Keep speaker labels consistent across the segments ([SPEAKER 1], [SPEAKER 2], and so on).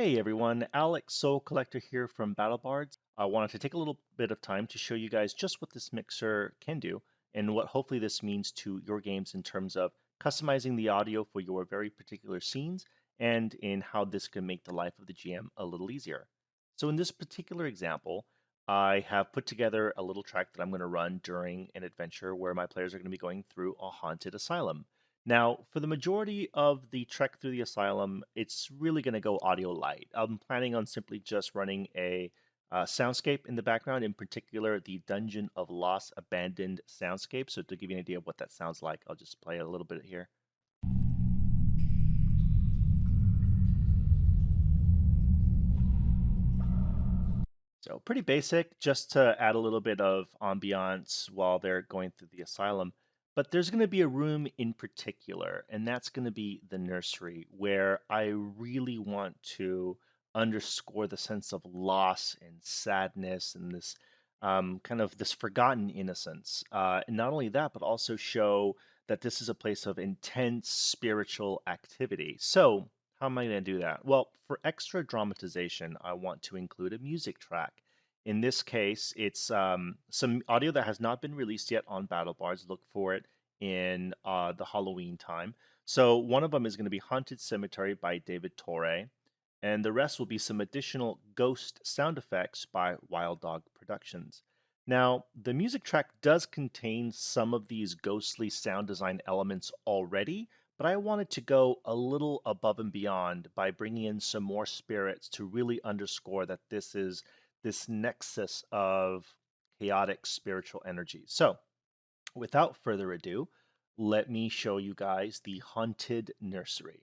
[SPEAKER 1] Hey everyone, Alex Soul Collector here from BattleBards. I wanted to take a little bit of time to show you guys just what this mixer can do and what hopefully this means to your games in terms of customizing the audio for your very particular scenes and in how this can make the life of the GM a little easier. So in this particular example, I have put together a little track that I'm going to run during an adventure where my players are going to be going through a haunted asylum. Now, for the majority of the trek through the asylum, it's really going to go audio light. I'm planning on simply just running a soundscape in the background, in particular the Dungeon of Lost Abandoned soundscape. So to give you an idea of what that sounds like, I'll just play a little bit here. So pretty basic, just to add a little bit of ambiance while they're going through the asylum. But there's going to be a room in particular, and that's going to be the nursery, where I really want to underscore the sense of loss and sadness and this kind of this forgotten innocence. And not only that, but also show that this is a place of intense spiritual activity. So how am I going to do that? Well, for extra dramatization, I want to include a music track. In this case, it's some audio that has not been released yet on BattleBards. Look for it in the Halloween time. So one of them is going to be Haunted Cemetery by David Torre, and the rest will be some additional ghost sound effects by Wild Dog Productions. Now, the music track does contain some of these ghostly sound design elements already, but I wanted to go a little above and beyond by bringing in some more spirits to really underscore that this is this nexus of chaotic spiritual energy. So, without further ado, let me show you guys the Haunted Nursery.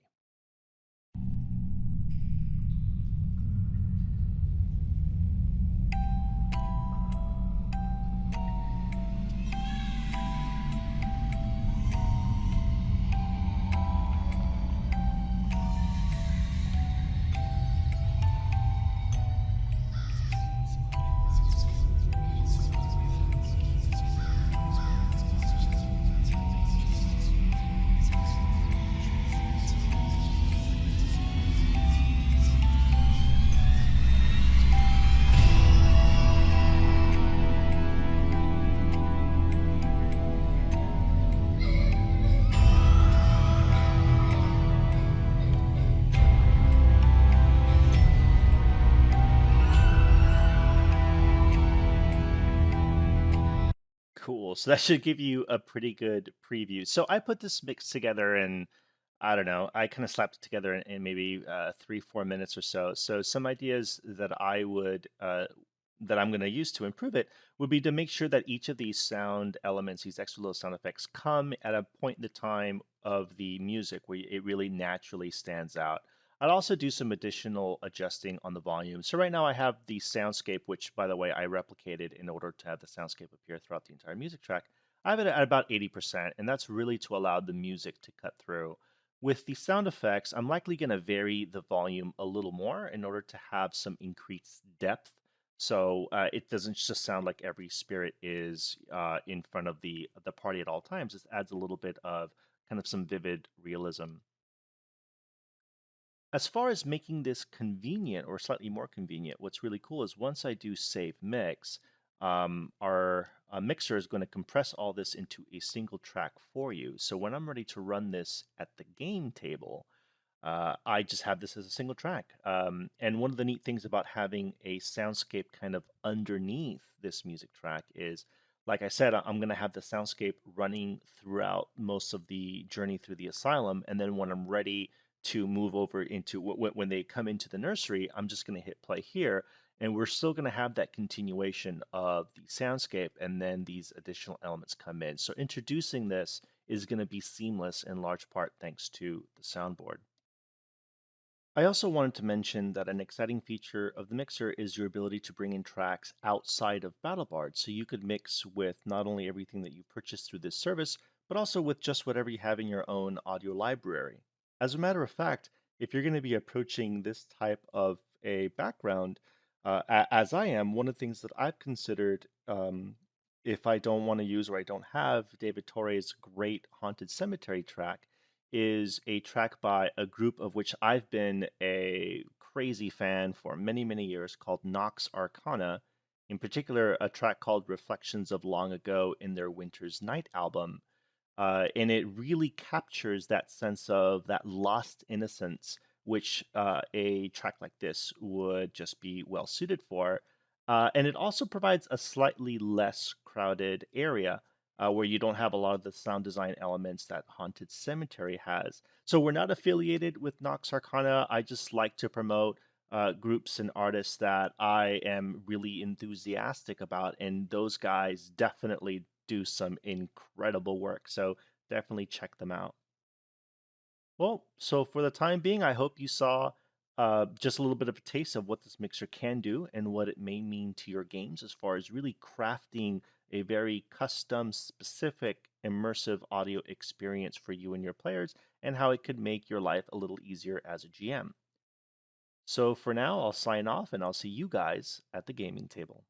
[SPEAKER 1] Cool. So that should give you a pretty good preview. So I put this mix together in, I don't know, I kind of slapped it together in maybe 3, 4 minutes or so. So some ideas that that I'm going to use to improve it would be to make sure that each of these sound elements, these extra little sound effects, come at a point in the time of the music where it really naturally stands out. I'd also do some additional adjusting on the volume. So right now I have the soundscape, which by the way I replicated in order to have the soundscape appear throughout the entire music track. I have it at about 80%, and that's really to allow the music to cut through. With the sound effects, I'm likely going to vary the volume a little more in order to have some increased depth. So it doesn't just sound like every spirit is in front of the party at all times. It adds a little bit of kind of some vivid realism. As far as making this convenient or slightly more convenient, what's really cool is once I do save mix, our mixer is going to compress all this into a single track for you. So when I'm ready to run this at the game table, I just have this as a single track. And one of the neat things about having a soundscape kind of underneath this music track is, like I said, I'm going to have the soundscape running throughout most of the journey through the asylum. And then when I'm ready to move over into when they come into the nursery, I'm just going to hit play here. And we're still going to have that continuation of the soundscape, and then these additional elements come in. So introducing this is going to be seamless in large part thanks to the soundboard. I also wanted to mention that an exciting feature of the mixer is your ability to bring in tracks outside of BattleBard. So you could mix with not only everything that you purchase through this service, but also with just whatever you have in your own audio library. As a matter of fact, if you're going to be approaching this type of a background, as I am, one of the things that I've considered, if I don't want to use or I don't have David Torre's great Haunted Cemetery track, is a track by a group of which I've been a crazy fan for many, many years called Nox Arcana, in particular, a track called Reflections of Long Ago in their Winter's Night album. And it really captures that sense of that lost innocence, which a track like this would just be well suited for. And it also provides a slightly less crowded area where you don't have a lot of the sound design elements that Haunted Cemetery has. So we're not affiliated with Nox Arcana. I just like to promote groups and artists that I am really enthusiastic about, and those guys definitely do some incredible work. So definitely check them out. Well, so for the time being, I hope you saw just a little bit of a taste of what this mixer can do and what it may mean to your games as far as really crafting a very custom, specific, immersive audio experience for you and your players, and how it could make your life a little easier as a GM. So for now, I'll sign off and I'll see you guys at the gaming table.